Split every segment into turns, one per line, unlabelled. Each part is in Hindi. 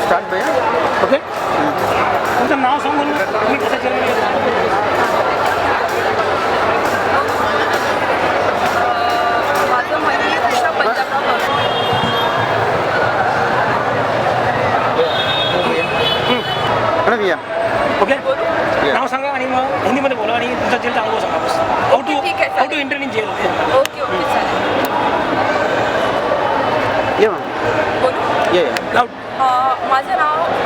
स्टार्ट भैया
ओके तुमचं नाव सांगून तुम्ही कसं जेलमध्ये गेला?
माझं मयुरी उषा पंजाबराव
म्हणा भैया
ओके नाव सांगा आणि मग हिंदीमध्ये बोला आणि तुमचा जेलचा अनुभव सांगा बस how to enter in jail
okay okay चालेल
ये मैम
बोलू
ये
लाऊड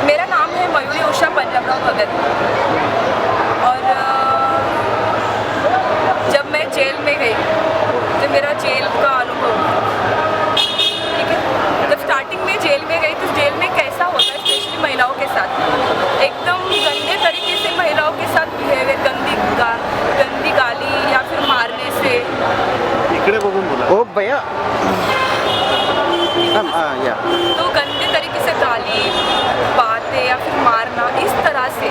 मेरा नाम है मयूरी उषा पंजाबराव भगत और जब मैं जेल में गई तो मेरा जेल का अनुभव ठीक है जब स्टार्टिंग में जेल में गई तो जेल में कैसा होता है स्पेशली महिलाओं के साथ एकदम गंदे तरीके से महिलाओं के साथ बिहेवियर गंदी गाली या फिर मारने से
इकडे बघून बोला ओ भैया या
तो गंदे तरीके से गाली बातें या फिर मारना इस तरह से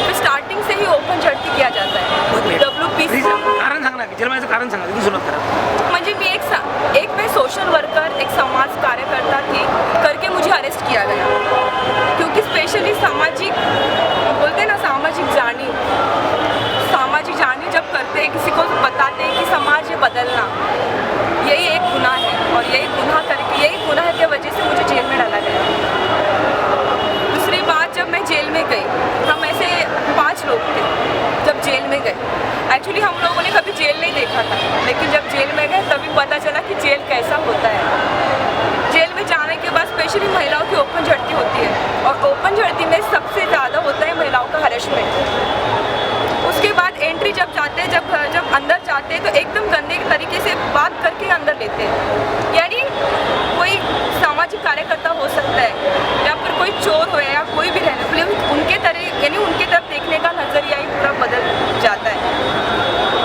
तो स्टार्टिंग से ही ओपन झडती किया जाता है WPC
कारण सांगा ना जेलमध्ये कारण सांगा तुम्ही सुरुवात करा
म्हणजे मी एक मैं सोशल वर्कर एक समाज कार्यकर्ता थी करके मुझे अरेस्ट किया गया क्योंकि स्पेशली सामाजिक बोलते हैं ना सामाजिक जानी जब करते हैं किसी को बताते हैं कि समाज ये बदलना यही एक गुनाह है और यही गुनाह की वजह से मुझे जेल में डाला गया। दूसरी बात जब मैं जेल में गई हम ऐसे 5 लोग थे जब जेल में गए एक्चुअली हम लोगों ने कभी जेल नहीं देखा था लेकिन जब जेल में गए तभी पता चला कि जेल कैसा होता है। जेल में जाने के बाद स्पेशली महिलाओं की ओपन झड़ती होती है और ओपन झड़ती में सबसे ज़्यादा होता है महिलाओं का हरेसमेंट। उसके बाद एंट्री जब जाते हैं जब अंदर जाते हैं तो एकदम गंदे तरीके से बात करके अंदर लेते हैं यानी कोई सामाजिक कार्यकर्ता हो सकता है या फिर कोई चोर हो या कोई भी रहने उनके तरफ देखने का नज़रिया ही पूरा बदल जाता है।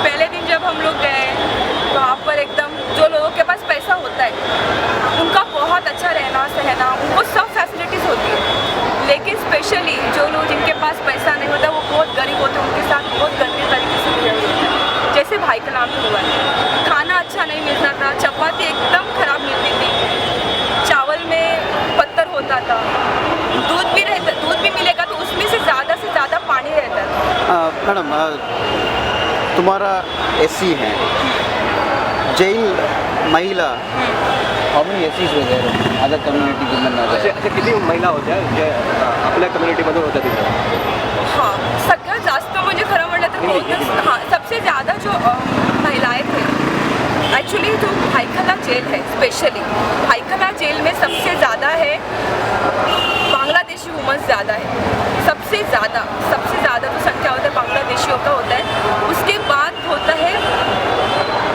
पहले दिन जब हम लोग गए वहाँ पर एकदम जो लोगों के पास पैसा होता है उनका बहुत अच्छा रहना सहना उनको सब फैसिलिटीज़ होती है लेकिन स्पेशली जो लोग जिनके पास पैसा नहीं होता वो बहुत गरीब होते हैं उनके साथ बहुत गंदे तरीके से बिहेव होता है। जैसे भाई का नाम हुआ है खाना अच्छा नहीं मिलता था चपाती एकदम ख़राब मिलती थी चावल में पत्थर होता था दूध भी मिलेगा तो उसमें से ज़्यादा पानी रहता था।
मैडम तुम्हारा SC है जेल महिला हाऊ मेनी SCs वगैरे अदर कम्युनिटी
अच्छा किती महिला होत्या जे आपल्या कम्युनिटीमध्ये होत्या तिथं?
हाँ सगळ्यात जास्त म्हणजे खरं म्हटलं तर हाँ सबसे ज़्यादा जो महिलाएं थे एक्चुअली जो भाईखला जेल है स्पेशली भाईखला जेल में सबसे ज़्यादा है बांग्लादेशी वुमेंस ज़्यादा है सबसे ज़्यादा जो संख्या होता है बांग्लादेशियों का होता है। उसके बाद होता है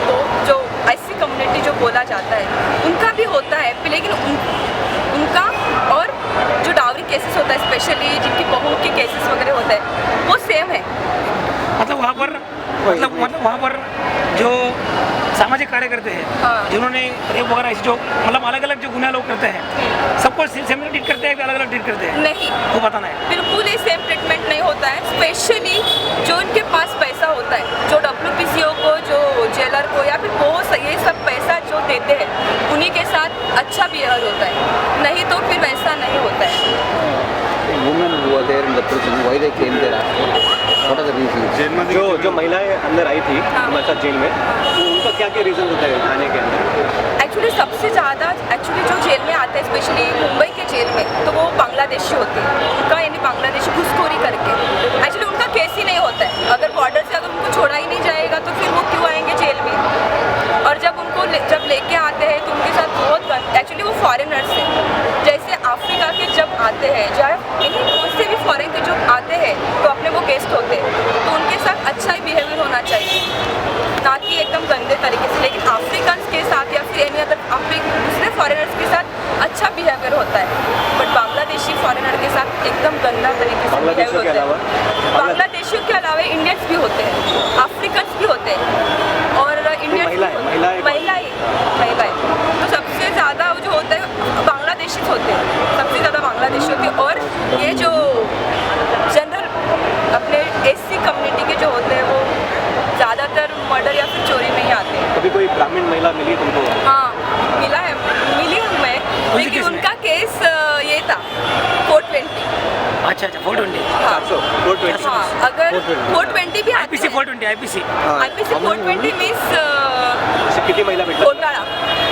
वो जो SC कम्युनिटी जो बोला जाता है उनका भी होता है लेकिन उनका और जो डावरी केसेस होता है स्पेशली जिनकी बहू के केसेस वगैरह होता है वो सेम है।
मतलब वहाँ पर जो सामाजिक कार्यकर्ते हैं जिन्होंने रेप वगैरह ऐसे जो मतलब अलग अलग जो गुनाह लोग करते हैं सबको सेम ट्रीट करते हैं अलग अलग ट्रीट करते हैं
नहीं
वो बताना है
बिल्कुल ही सेम ट्रीटमेंट नहीं होता है स्पेशली जो उनके पास पैसा होता है जो WPCO को जो जेलर को या फिर वो ये सब पैसा जो देते हैं उन्हीं के साथ अच्छा बिहेवियर होता है नहीं तो फिर वैसा नहीं होता है।
women who were there in the prison why they came there after what are the reasons
जो महिलाएं अंदर आई थी हमारे साथ जेल में उनका क्या रीज़न होता है आने के अंदर?
एक्चुअली सबसे ज़्यादा जो जेल में आते हैं स्पेशली मुंबई के जेल में तो वो बांग्लादेशी होते हैं उनका यानी बांग्लादेशी घुसखोरी करके एक्चुअली उनका केस ही नहीं होता है अगर बॉर्डर से अगर उनको छोड़ा ही नहीं जाएगा तो फिर वो क्यों आएंगे जेल में और जब लेके आते हैं तो उनके साथ बहुत एक्चुअली वो फॉरेनर्स हैं जैसे अफ्रीका के जब आते हैं चाहे कौन से भी फॉरेन के जो आते हैं तो अपने वो गेस्ट होते हैं तो उनके साथ अच्छा ही बिहेवियर होना चाहिए ना कि एकदम गंदे तरीके से लेकिन अफ्रीकन के साथ या फिर एनी अदर दूसरे फॉरेनर्स के साथ अच्छा बिहेवियर होता है बट बांग्लादेशी फॉरेनर के साथ एकदम गंदा तरीके से बिहेवियर होता है। बांग्लादेशियों के अलावा इंडियंस भी होते हैं अफ्रीकन्स भी होते हैं और इंडियंस महिलाएं तो सबसे ज़्यादा जो होता है बांग्लादेशी होते हैं सबसे ज़्यादा बांग्लादेशी होते हैं और ये जो जनरल अपने SC कम्युनिटी के जो होते हैं वो ज़्यादातर मर्डर या फिर चोरी में ही आते हैं।
कभी कोई ग्रामीण महिला मिली तुमको?
हाँ मिली हूँ मैं
अच्छा 420
हाँ
400 420
हाँ अगर 420 भी आती
IPC
है
420 IPC
IPC 420 मीन्स
असे किती महिला भेटला
घोटाळा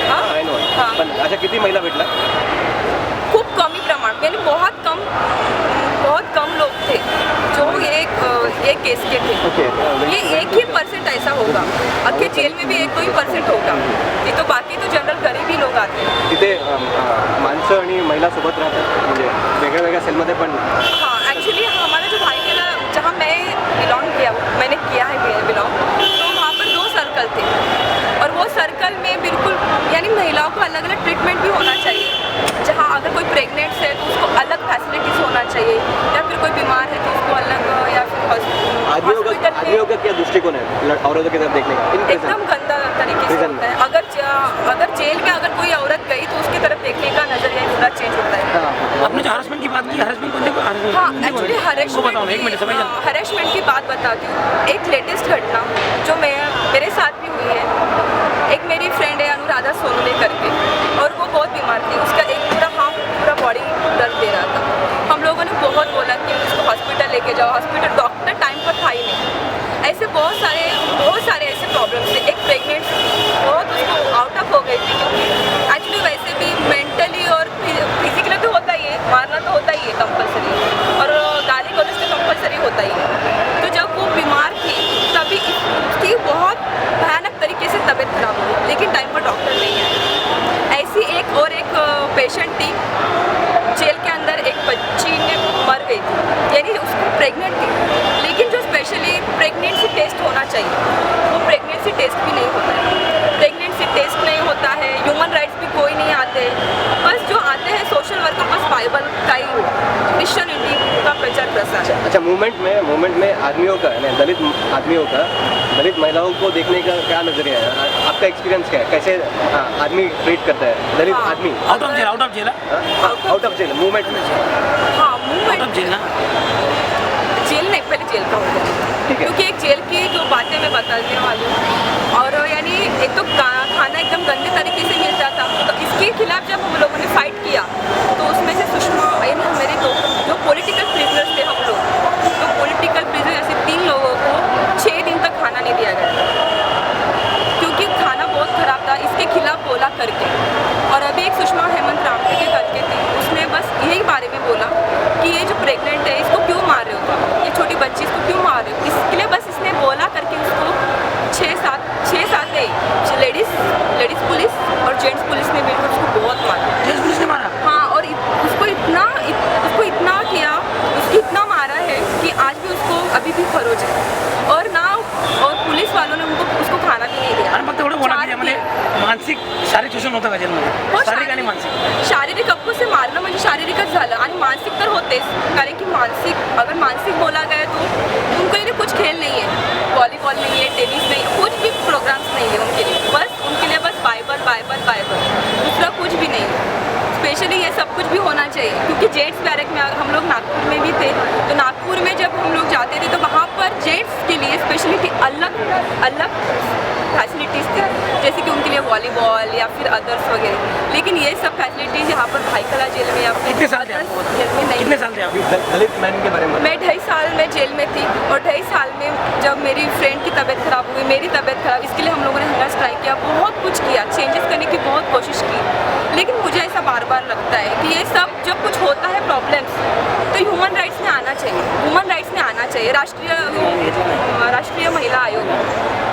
हाँ
आहे ना
हाँ
पण अशा किती महिला भेटला
खूब कम ही प्रमाण यानी बहुत कम लोग थे जो ये केस के थे
ओके
ये 1% ऐसा होगा आखिर जेल में भी 1-2% होगा ये तो बाकी तो जनरल गरीब ही लोग आते हैं
तिथे माणसं आणि महिला सोबत राहतात म्हणजे वेगळ्या वेगळ्या सेलमध्ये पण
हाँ एक्चुअली हमारा जो भाई केला जहाँ मैं मैंने किया है बिलोंग तो वहाँ पर 2 सर्कल थे और वो सर्कल में बिल्कुल यानी महिलाओं को अलग अलग ट्रीटमेंट भी होना चाहिए जहाँ अगर कोई प्रेग्नेंट है तो उसको अलग फैसिलिटीज़ होना चाहिए या फिर कोई बीमार है तो उसको अलग या फिर हॉस्पिटल
आदमियों का क्या दृष्टिकोण है औरतों की तरफ देखने का इन prison?
एकदम गंदा तरीके से
Prison
होता है अगर जेल में अगर कोई औरत गई तो उसकी तरफ देखने का नजरिया पूरा चेंज होता है
आपने जो हरासमेंट की बात की हरासमेंट कौन
हाँ एक्चुअली
बताओ एक मिनट समझ जाओ
हरेशमेंट की बात बताती हूँ एक लेटेस्ट घटना जो मेरे साथ भी हुई है एक मेरी फ्रेंड है अनुराधा सोनू करके और वो बहुत बीमार थी उसका एक पूरा बॉडी दर्द दे रहा था हम लोगों ने बहुत बोला कि उसको हॉस्पिटल लेके जाओ हॉस्पिटल डॉक्टर टाइम पर था ही नहीं ऐसे बहुत सारे ऐसे प्रॉब्लम्स थे एक प्रेग्नेंट बहुत उसको आउट ऑफ हो गई थी क्योंकि एक्चुअली वैसे भी मेंटली और फिजिकली तो होता ही है मारना तो होता ही है कंपलसरी और गाली गलौज तो कंपलसरी होता ही है तो जब वो बीमार थी तभी उसकी बहुत भयानक तरीके से तबीयत खराब हुई लेकिन टाइम पर डॉक्टर नहीं है ऐसी एक पेशेंट थी जेल के अंदर एक बच्ची ने मर गई थी यानी उसको प्रेग्नेंट थी लेकिन जो स्पेशली प्रेगनेंसी टेस्ट होना चाहिए वो प्रेगनेंसी टेस्ट भी नहीं होता है प्रेगनेंसी टेस्ट नहीं होता है ह्यूमन राइट्स भी कोई नहीं आते बस जो आते हैं सोशल वर्कर बस बाइबल का ही क्रिश्चियनिटी का प्रचार प्रसार
अच्छा मूवमेंट में आदमियों का है दलित आदमियों का दलित महिलाओं को देखने का क्या नजरिया है आपका एक्सपीरियंस क्या है कैसे आदमी ट्रीट करता है दलित
हाँ।
आदमी
out of jail
out of jail movement में
हाँ
आउट
मूवमेंट
ऑफ जेल ना
जेल नहीं पहले जेल का हो गया
ठीक है।
क्योंकि एक जेल की जो बातें मैं बताने वाली हूँ और यानी एक तो खाना एकदम गंदे तरीके से मिलता था तो इसके खिलाफ जब हम लोगों ने फाइट किया तो उसमें से सुषमा यानी मेरे दो जो पॉलिटिकल प्रिजनर्स थे हम लोग तो पॉलिटिकल प्रिजनर ऐसे 3 लोगों को 6 दिन तक खाना नहीं दिया गया क्योंकि खाना बहुत ख़राब था इसके खिलाफ बोला करके और अभी एक सुषमा हेमंत रामटे के करके थी उसने बस यही बारे में बोला कि ये जो प्रेग्नेंट है इसको क्यों मार रहे हो ये छोटी बच्ची इसको क्यों मार रहे हो इसके लिए बस इसने बोला करके उसको 6-7 लेडीज़ पुलिस और जेंट्स पुलिस ने मिलकर उसको बहुत मारा
जेल पुलिस ने मारा
हाँ और उसको इतना किया उसको इतना मारा है कि आज भी उसको अभी भी खरोच है और पुलिस वालों ने उसको खाना भी नहीं दिया
आणि फक्त एवढं बोला की त्यामध्ये मानसिक शारीरिक शोषण होतं का जेलमध्ये
हो,
शारीरिक आणि मानसिक
शारीरिक अप्पू से मारणं म्हणजे शारीरिकच झालं आणि मानसिक तर होतेच कारण की अगर मानसिक बोला गया तो उनके लिए कुछ खेल नहीं है वॉलीबॉल नहीं है टेनिस नहीं है कुछ भी प्रोग्राम्स नहीं है उनके लिए बस बाइबल दूसरा कुछ भी नहीं है स्पेशली ये सब कुछ भी होना चाहिए क्योंकि जेंट्स बैरक में हम लोग नागपुर में भी थे तो नागपुर में जब हम लोग जाते थे तो वहाँ पर जेंट्स के लिए स्पेशली अलग फैसिलिटीज़ थी जैसे कि उनके लिए वॉलीबॉल या फिर अदर्स वगैरह लेकिन ये सब फैसिलिटीज़ यहाँ पर भाईकला जेल में या फिर
कितने साल थे आप?
जेल में नहीं
कितने साल थे आप
दलित मैन के बारे में
मैं 2.5 साल में जेल में थी और 2.5 साल में जब मेरी फ्रेंड की तबीयत खराब हुई मेरी तबीयत खराब इसके लिए हम लोगों ने हंगर स्ट्राइक किया बहुत कुछ किया चेंजेस करने की बहुत कोशिश की लेकिन मुझे ऐसा बार बार लगता है कि ये सब जब कुछ होता है प्रॉब्लम्स तो ह्यूमन राइट्स में आना चाहिए राष्ट्रीय महिला आयोग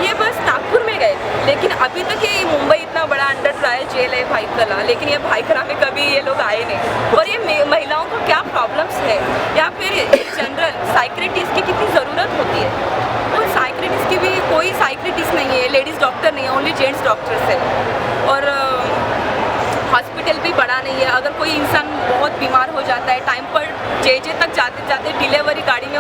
ये बस नागपुर में गए लेकिन अभी तक ये मुंबई इतना बड़ा अंडर ट्रायल जेल है भाईकला लेकिन ये भाईकला में कभी ये लोग आए नहीं और ये महिलाओं को क्या प्रॉब्लम्स है या फिर जनरल साइक्रेटिस्ट की कितनी ज़रूरत होती है और साइक्रेटिस्ट की भी कोई साइक्रेटिस्ट नहीं है लेडीज़ डॉक्टर नहीं है ओनली जेंट्स डॉक्टर्स है और हॉस्पिटल भी बड़ा नहीं है अगर कोई इंसान बहुत बीमार हो जाता है टाइम पर जे तक जाते डिलीवरी गाड़ी में